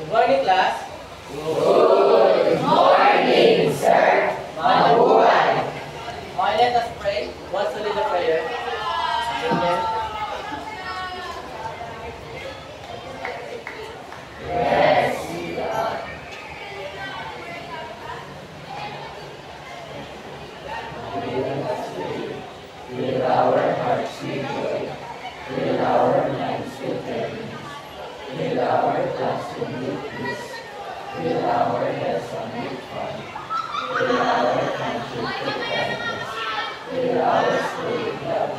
Good morning, class. Good morning, sir. Mabuhay. Okay, let us pray. What's to lead the prayer? Amen. Yes, God. Fill our hearts with joy. Fill our minds with happiness. Fill our classroom with peace. Fill our lesson with fun. Fill our country with kindness. Fill our school with love.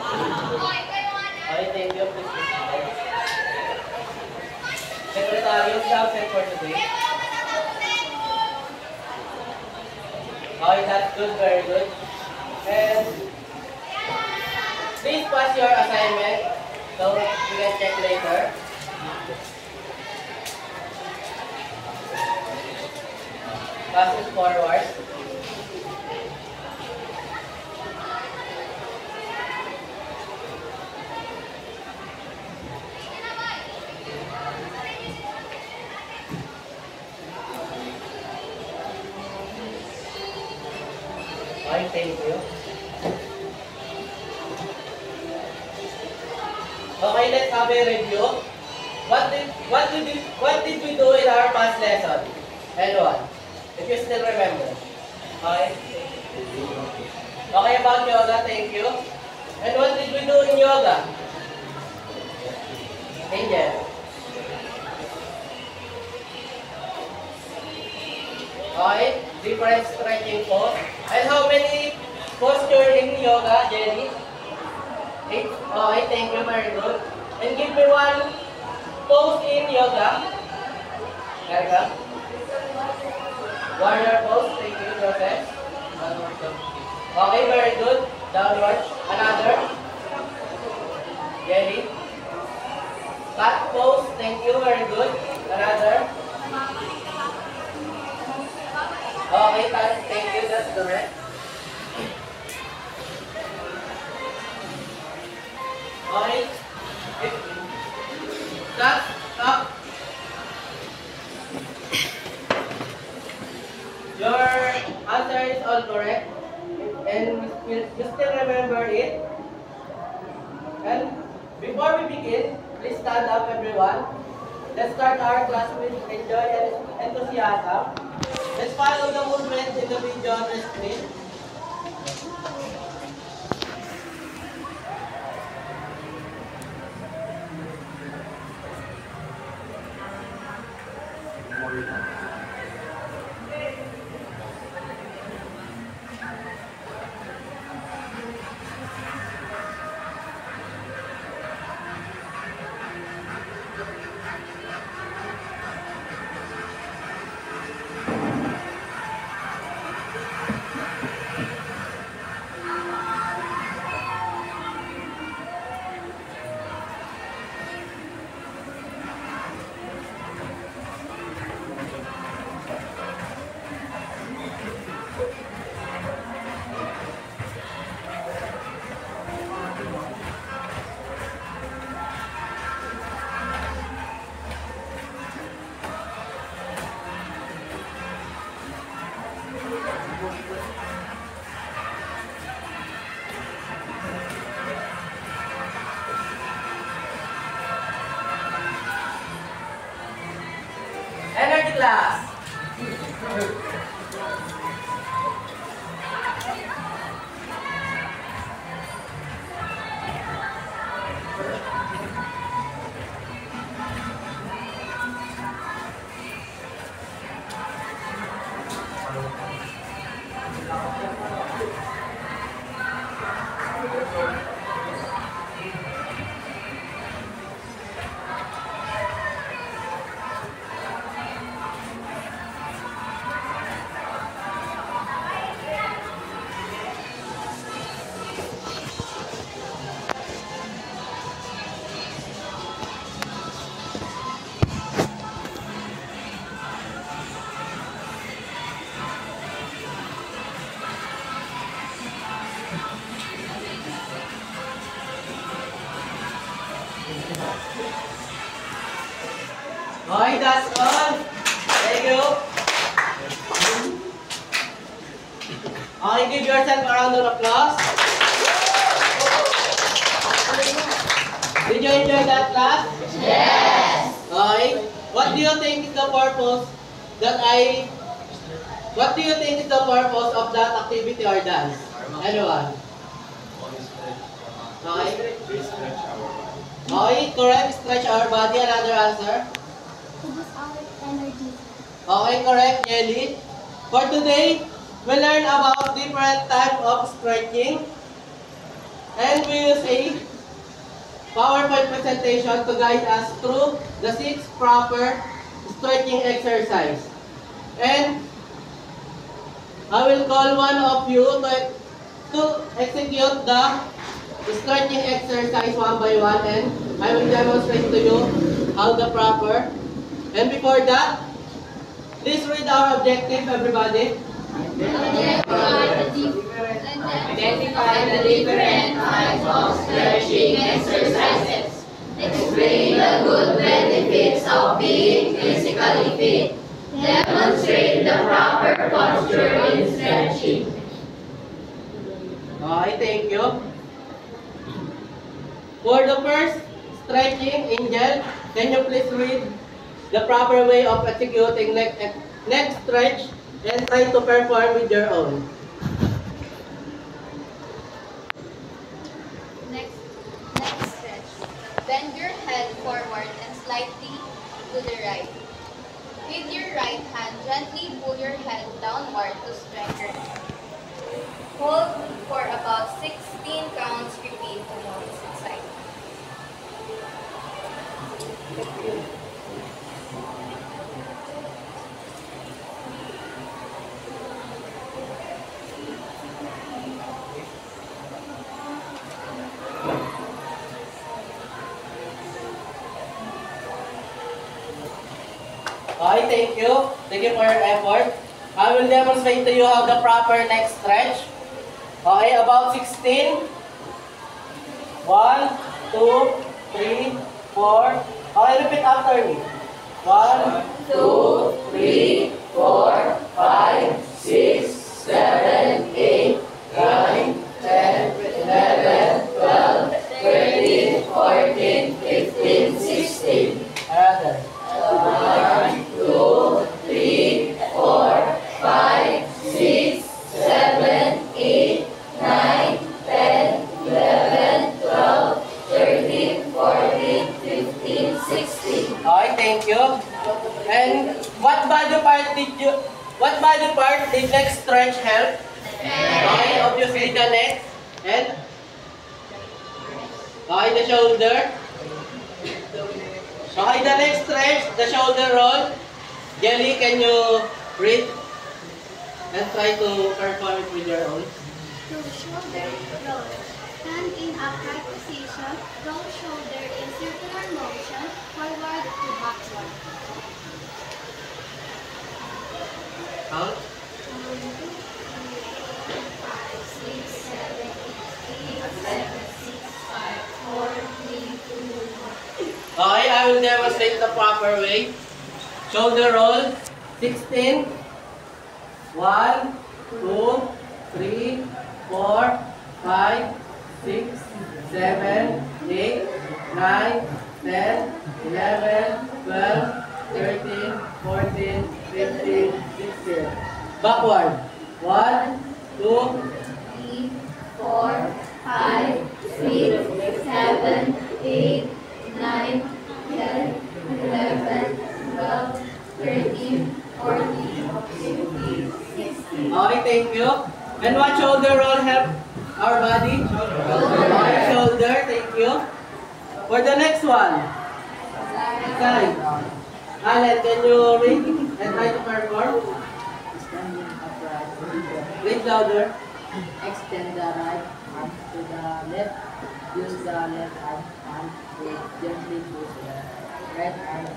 Okay, thank you. Please be seated. Secretary of the absent for today. Okay, that's good. Very good. And please pass your assignment so you can check later. Pass it forward. Okay, thank you. Okay, let's have a review. What did we do in our past lesson? Anyone? If you still remember. Okay? Okay, about yoga, thank you. And what did we do in yoga? Angel. Okay, different stretching pose. And how many posture in yoga, Jenny? 8. Okay, thank you, very good. And give me one pose in yoga. Erika. Warrior pose, thank you, Joseph. Okay, very good. Downward. Another. Jenny. Cat pose, thank you, very good. Another. Okay, thank you, that's correct. Okay. Stop. Your answer is all correct. And you still remember it. And before we begin, please stand up, everyone. Let's start our class with enjoy and enthusiasm. Let's follow the movement in the video on the screen. Energy class. Okay, that's all. Thank you. Okay, give yourself a round of applause. Did you enjoy that class? Yes. Okay. What do you think is the purpose What do you think is the purpose of that activity or dance? Anyone? Okay. Okay, correct. Stretch our body. Another answer? To boost our energy. Okay, correct, Jelly. For today, we learn about different types of stretching. And we use a PowerPoint presentation to guide us through the 6 proper stretching exercise. And I will call one of you to execute the stretching exercise one by one, and I will demonstrate to you how the proper. And before that, please read our objective, everybody. Identify the different types of stretching exercises. Explain the good benefits of being physically fit. Demonstrate the proper posture in stretching. Okay, thank you. For the first stretching, Angel, can you please read the proper way of executing next stretch and try to perform with your own. Next stretch. Bend your head forward and slightly to the right. With your right hand, gently pull your head downward to strengthen. Hold for about 16 counts. Repeat to the opposite side. Okay, thank you. Thank you for your effort. I will demonstrate to you how the proper neck stretch. Okay, about 16. 1, 2, 3, 4. Okay, repeat after me. 1, 2, 3, 4, 5, 6, 7, 8, 9, 10, 11, 12, 13, 14, 15, 16. another. 1, 2, 3, 4, 5, 6, 7, 8, 9, 10, 11, 12, 13, 14, 15, 16. Okay, thank you. And what body part did neck stretch help? Okay, obviously the neck. And okay, the shoulder. Okay, the neck stretch, the shoulder roll. Jelly, can you read and try to perform it with your own? To shoulder roll. Stand in upright position. Roll shoulder in circular motion. Forward to backward. Count. 1, 2, 3, 4, 5, 6, 7, 8, 6, 5, 4, 3, 2, 1. Okay, I will demonstrate the proper way. Shoulder roll. 16. 1, 2, 3, 4, 5, 6, 7, 8, 9, 10, 11, 12, 13, 14, 15, 16. Backward. 1, 2, 3, 4, 5, 6, 7, 8, 9, 10, 11, 12, 13, 14, 15, 16. Okay, thank you. And what shoulder roll help our body? Okay, shoulder, thank you. For the next one. Side. Alan, can you read and try to perform? Standing upright, Read louder. extend the right arm to the left. Use the left arm to gently push the right arm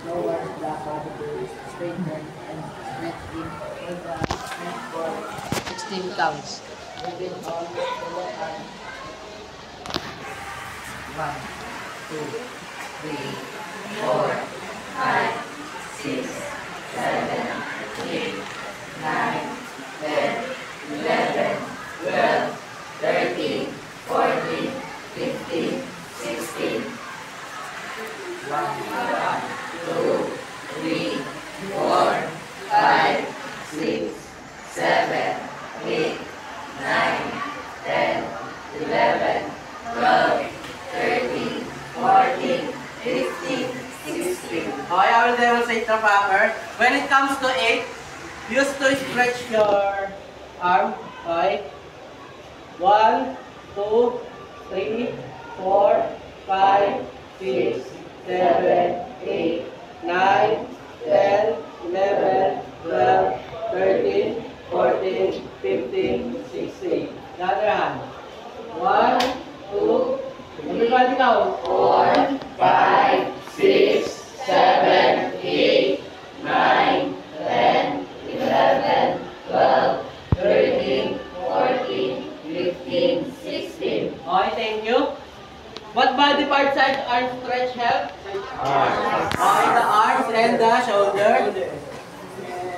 towards the body to straighten and stretching with the neck for 16 counts. Repeat on the left arm. 1, 2, 3, 4, 5, 6, 7, 8, 9, 10, 11, 12, 13, 14, 15, 16. 1, 2, 3, 4, 5, 6, 7, 8, 9, 10, 11, 12, 13, 14, 15, 16. Okay, I will demonstrate the proper. When it comes to 8, use to stretch your arm. Okay. 1, 2, 3, 4, 5, 6, 7, 8, 9, 10, 11, 12, 13, 14, 15, 16. The other hand. 1, 2, everybody count. 4, 5, 6, 7, 8, 9, 10, 11, 12, 13, 14, 15, 16. Okay, thank you. What body part side arm stretch help? Okay, the arms and the shoulder.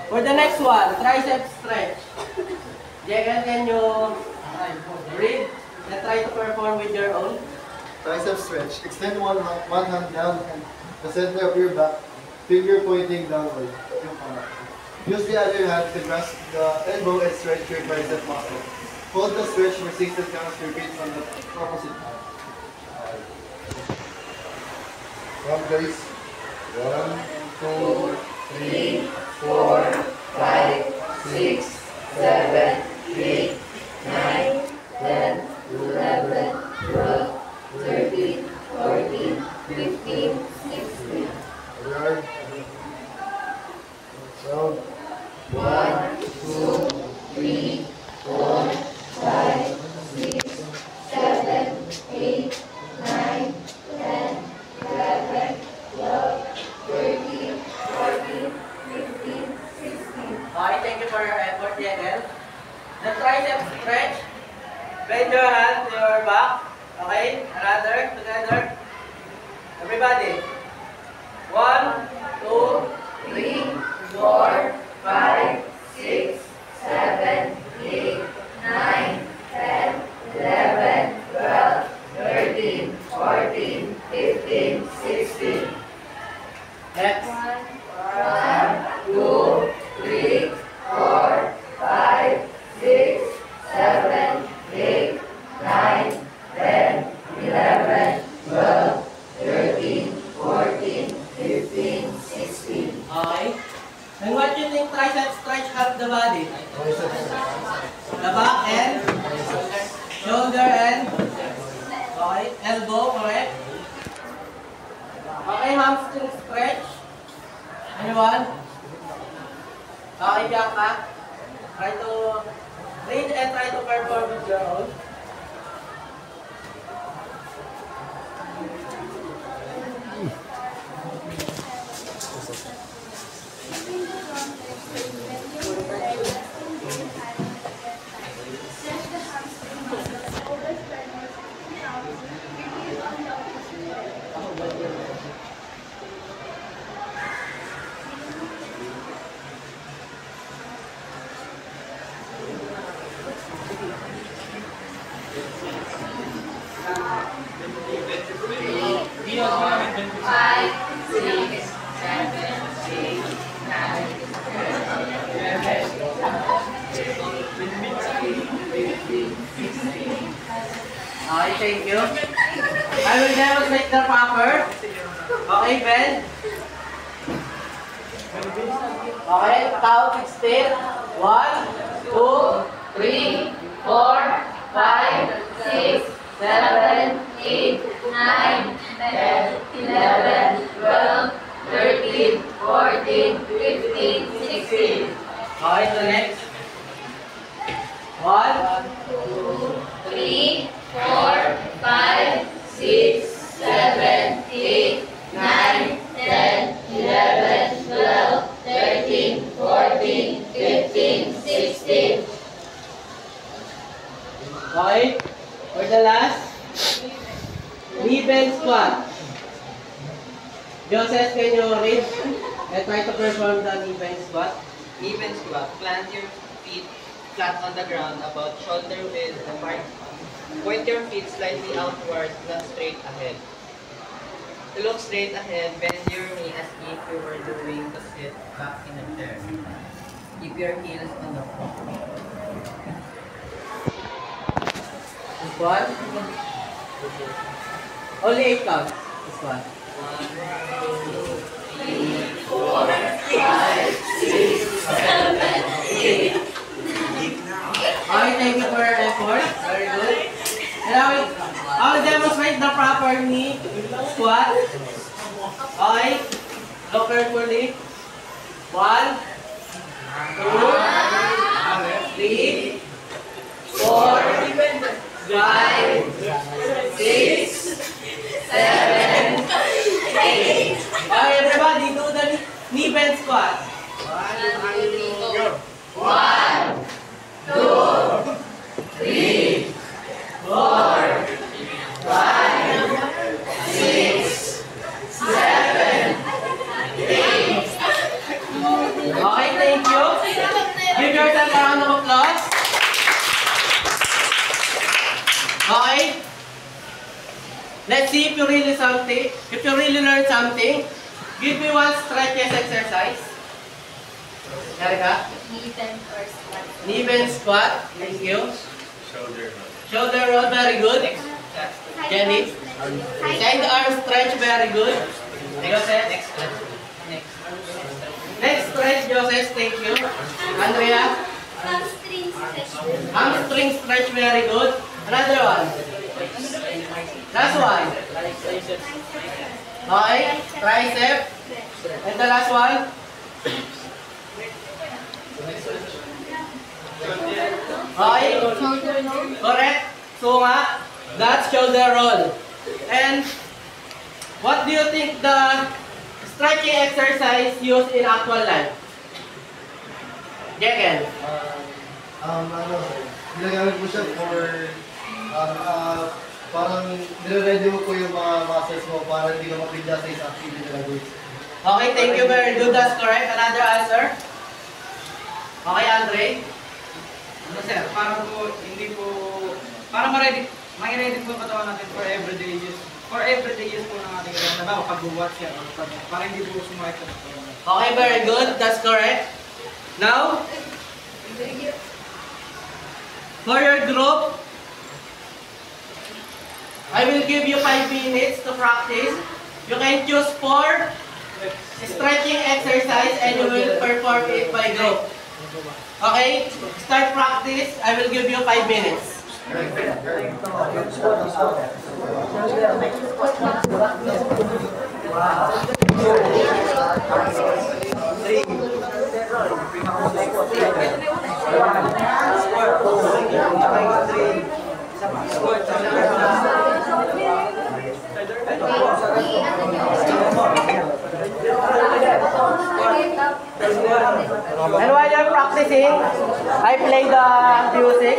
For the next one, tricep stretch. Jagan, can you read and try to perform with your own? Tricep stretch. Extend one hand down and the center of your back, finger pointing downward. Use the other hand to grasp the elbow and stretch your tricep muscle. Hold the stretch for 6 counts. Repeat on the opposite hand. Come guys. 1, 2, 3, 4, 5, 6, 7, 8, 9, 10, 11, 12, 13, 14, 15, 16. Guard. Sound. 1, 2, 3, 4, 5, 6, 7, 8, 9, 10, 11, 12, 13, 14, 15, 16. Okay, thank you for your effort, Jagan. The tricep stretch. Bend your hand to your back. Okay, another, together. Everybody. 1, 2, 3, 4, 5, 6, 7, 8, 9, 10, 11, 12, 13, 14, 15, 16. next. 1, 2, 3, 4, 5, 6, 7, 8, 9, 10, 11, 12, 13, 14, 15, 16. Okay. And what do you think tricep stretch help the body? Tricep stretch. The back and shoulder and okay, elbow, correct? Okay, hamstring stretch. Anyone? Okay, Bianca. Try to read and try to perform with your own. Stretch the hamstring muscles over sternum, repeat on the opposite leg. Okay, thank you. I will demonstrate the proper. Okay, Ben. Okay, count 16. 1, 2, 3, 4, 5, 6, 7, 8, 9, 10, 11, 12, 13, 14, 15, 16. okay, the next. 1, 3, 4, 5, 6, 7, 8, 9, 10, 11, 12, 13, 14, 15, 16. okay. For the last, knee bend squat. Joseph, can you read and try to perform the knee bend squat? Even squat. Plant your feet flat on the ground, about shoulder width apart. Point your feet slightly outward, not straight ahead. To look straight ahead, bend your knee as if you were doing to sit back in a chair. Keep your heels on the floor. Squat. Only 8 counts. Squat. 8. Okay, thank you for your effort. Very good. And I will demonstrate the proper knee squat. Okay. Look carefully. 1, 2, 3, 4, 5, 6, 7, 8. Okay, everybody, do the knee bend squat. 1, 2, 3, 4, 5, 6, 7, 8. Okay, thank you. Give yourself a round of applause. Okay. Let's see if you really learned something. Give me one stretches exercise. Erica? Knee bend or squat. Knee bend squat. Thank you. Shoulder roll. Shoulder roll, very good. Jenny? Side arm stretch, very good. Joseph? Next stretch, Joseph, thank you. Andrea? Hamstring stretch. Hamstring stretch, very good. Another one. Last one. Okay, tricep. And the last one. Okay, correct. So that's shoulder roll. And what do you think the stretching exercise used in actual life? Jekel. Ginagamit mo siya for, parang nire-ready mo po yung mga muscles mo para hindi ka mapigla sa isang activity na gagawin. Okay, thank you very good. That's correct. Another answer? Okay, Andre? Ano sir, para ma-ready po yung katawan natin for everyday use. For everyday use po ng ating katawan. Diba, pag-watch yan, para hindi po sumakit sa katawan. Okay, very good. That's correct. Now, for your group, I will give you 5 minutes to practice. You can choose 4 stretching exercise and you will perform it by group. Okay? Start practice. I will give you 5 minutes. And while you're practicing, I play the music.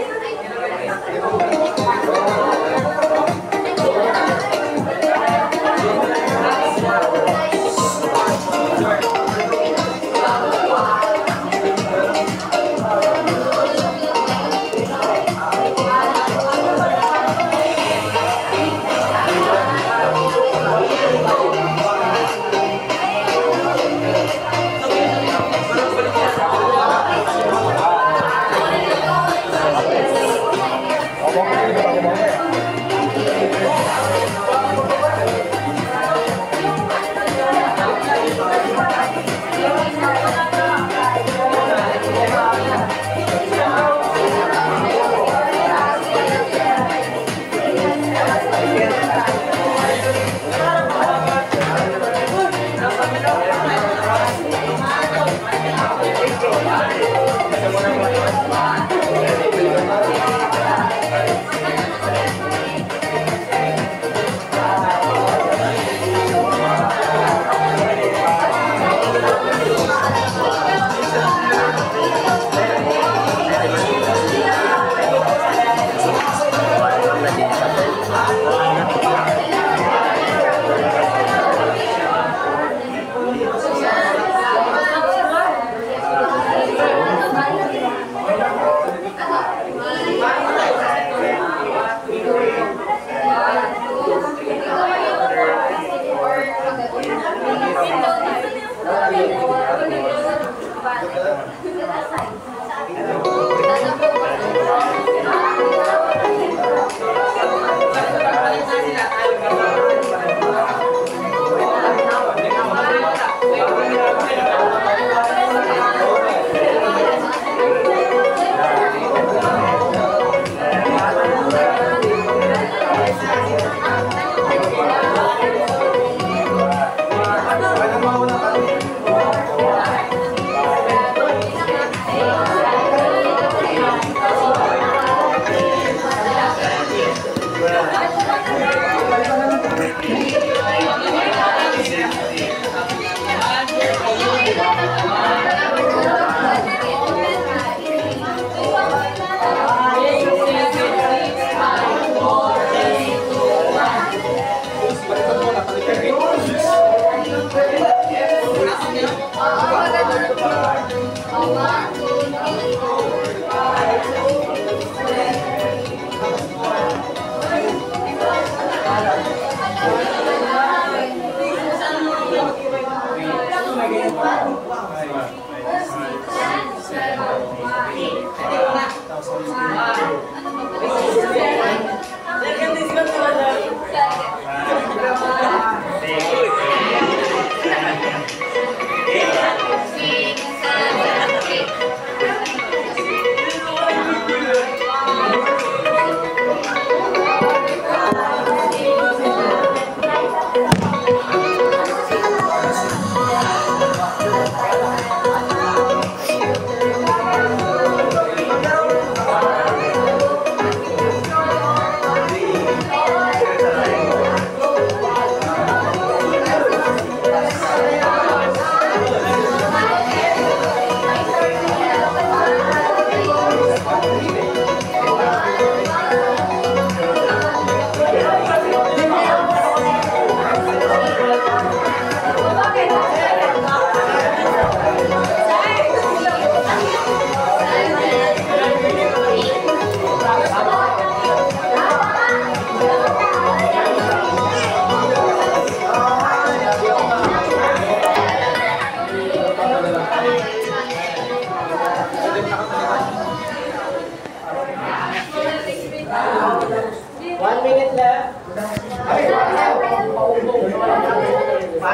Okay,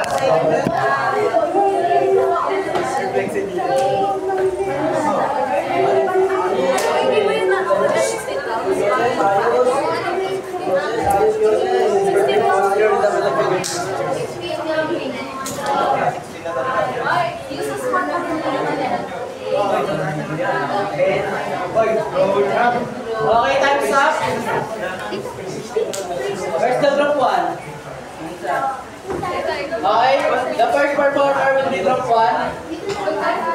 time's up. Where's the group 1? Okay, the first performer will be group 1.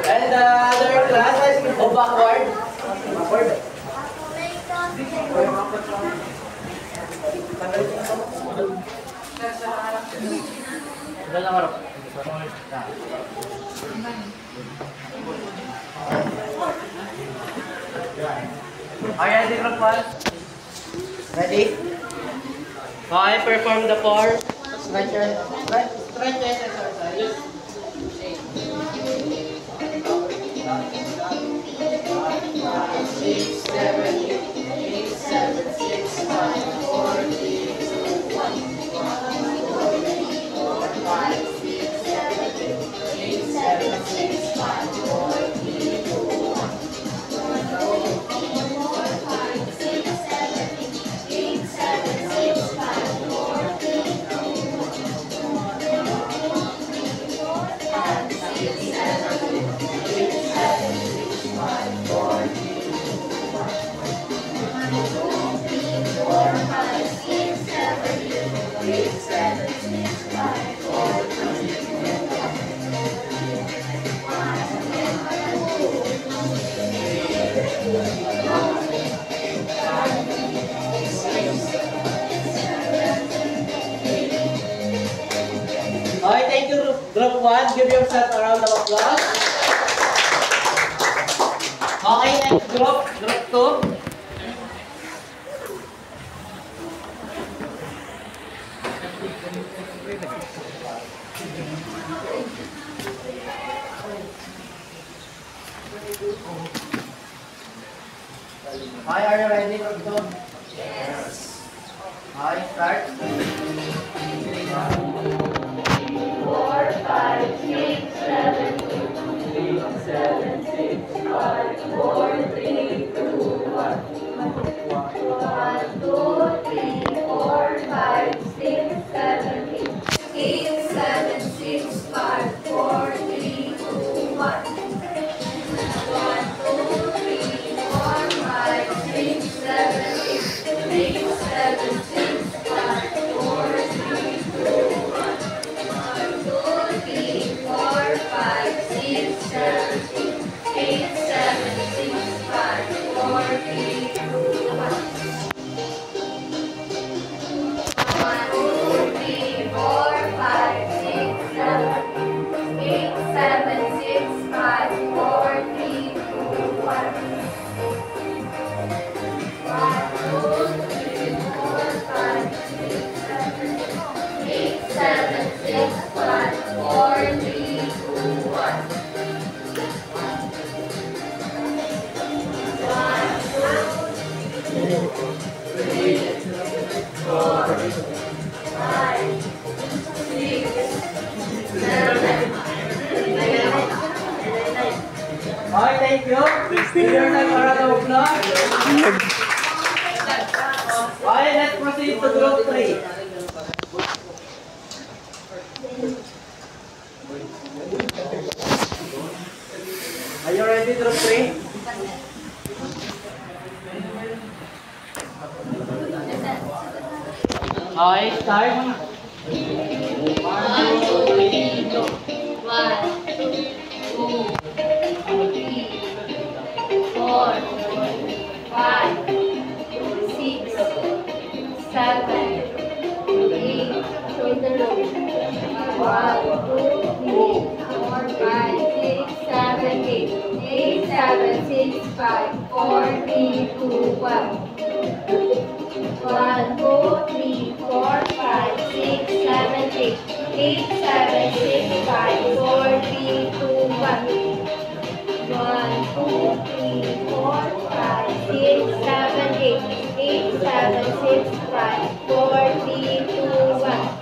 And the other class will go backward. Are you ready, group 1? Ready? Okay, perform the 4. Stretch exercise. Okay, thank you, group 1. Give yourself a round of applause. Okay, next group 2. Hi, are you ready, group 2? Yes. Hi, start. 4, 5, 6, 7, 8, 7, 6, 5, 4, 3, 2, 1. 1, 2, 3, 4, 5, 6, 7, 8, 7, 6, 5, 4, 3, 2, 1. 1, 2, 3, 4, 5, 6, 7, 8, 7, 6, 5, 4, 3, 2, 1. 2, 3, 4, 5, 6, 7, 8, 7, 6, 5, 4, 3, 2, 1. 1, 2, 3, 4, 5, 6, 7, 8, 7, 6, 5, 4, 3, 2, 1. 1, 2, 3, 4, 5, 6, 7, 8, 7, 6, 5, 4, 3, 2, 1. 1, 2, 3, 4, 5, 6, 7. Okay, thank you. Give yourself a round of applause. Okay, let's proceed to group 3. Are you ready, group 3? Okay, start. 1, 2, 3, go. 1, 2, 3, 4, 5, 6, 7, 8, shoulder roll. 1, 2, 3, 4, 5, 6, 7, 8. 8, 7, 6, 5, 4, 3, 2, 1. 1, 2, 3, 4, 5, 6, 7, 8. 8, 7, 6, 5, 4, 3, 2, 1. 1, 2, 3, 4, 5, 6, 7, 8. 8, 7, 6, 5, 4, 3, 2, 1.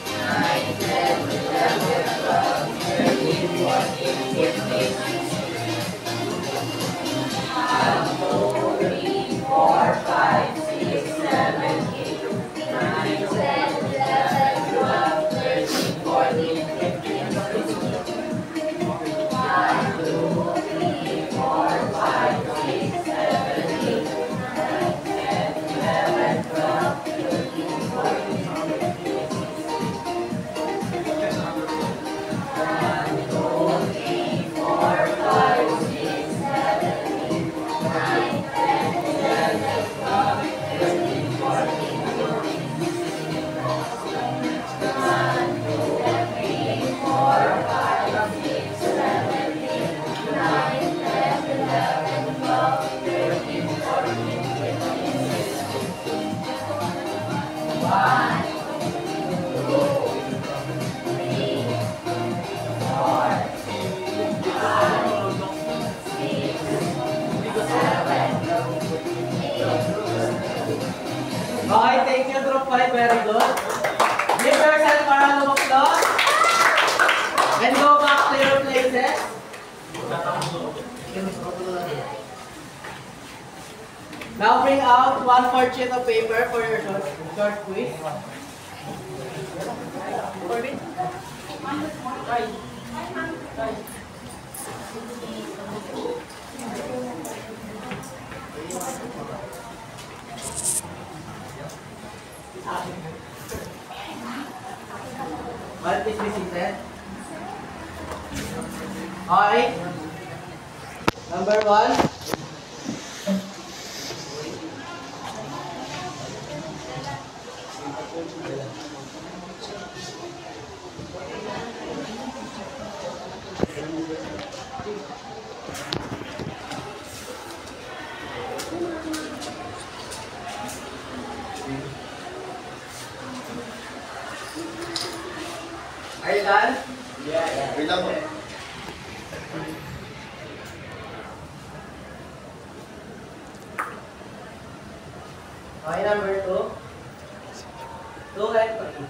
Okay, thank you, Group 5. Very good. Give yourself a round of applause. And go back to your places. Now bring out 1/4 sheet of paper for your short quiz. Please be seated. Alright. Number 1. Are you done? Wait lang po. Okay, number 2. 2 and 3.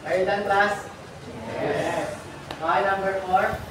Are you done, class? Yes. Okay, number 4.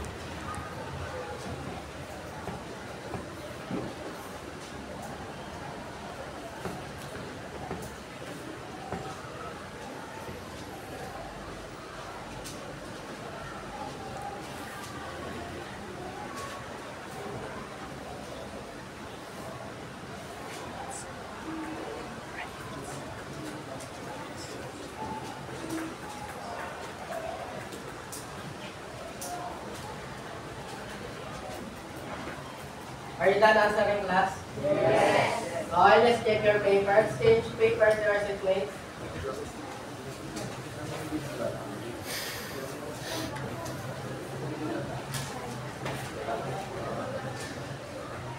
Are you done answering, class? Yes. Okay, let's check your papers. Change papers to your seatmates.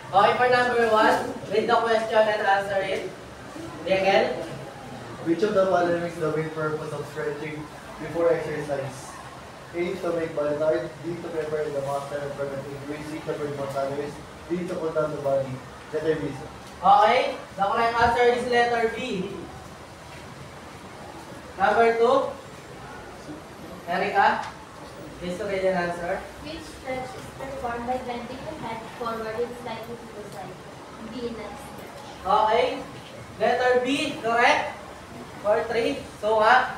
Okay, for number 1, read the question and answer it. Miguel? Which of the following is the main purpose of stretching before exercise? A. To make body tight. B. To prepare the muscle and prevent injury. C. To burn more calories. D. To cool down the body. Letter B. Okay, the correct answer is letter B. Number 2, Erica, please read an answer. Which stretch is performed by bending the head forward and slightly to the side? B. Neck stretch. Okay, letter B, correct. For 3, so nga.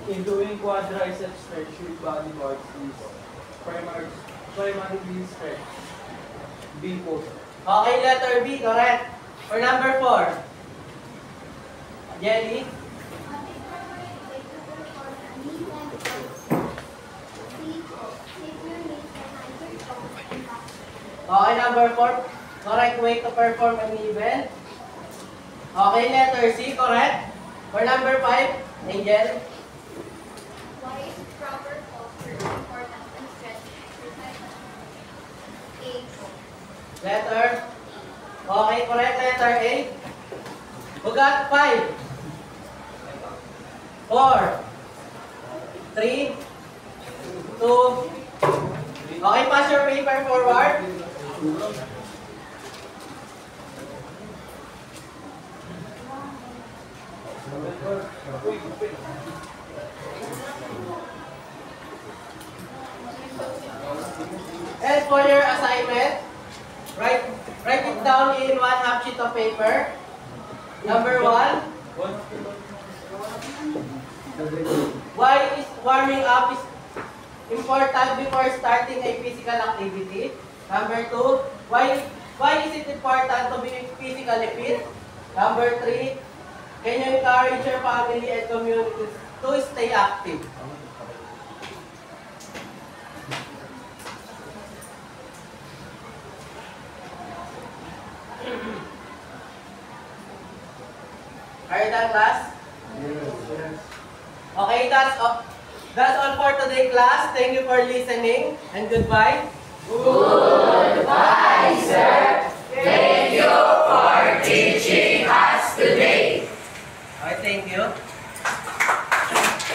In doing quadricep stretch with body parts is primarily stretch. B po. Okay, letter B, correct. For number 4, Jelly. Okay, number 4, correct way to perform an event. Okay, letter C, correct. For number 5, Angel. Why is proper posture important in stretching exercise? A. Letter. Okay, correct. Letter A. Who got 5? 4, 3, 2. Okay, pass your paper forward. And for your assignment, write it down in 1/2 sheet of paper. Number 1, why is warming up is important before starting a physical activity? Number 2, why is it important to be physically fit? Number 3, can you encourage your family and community to stay active? Are you done, class? Yes. Okay, that's all for today, class. Thank you for listening and goodbye. Goodbye, sir.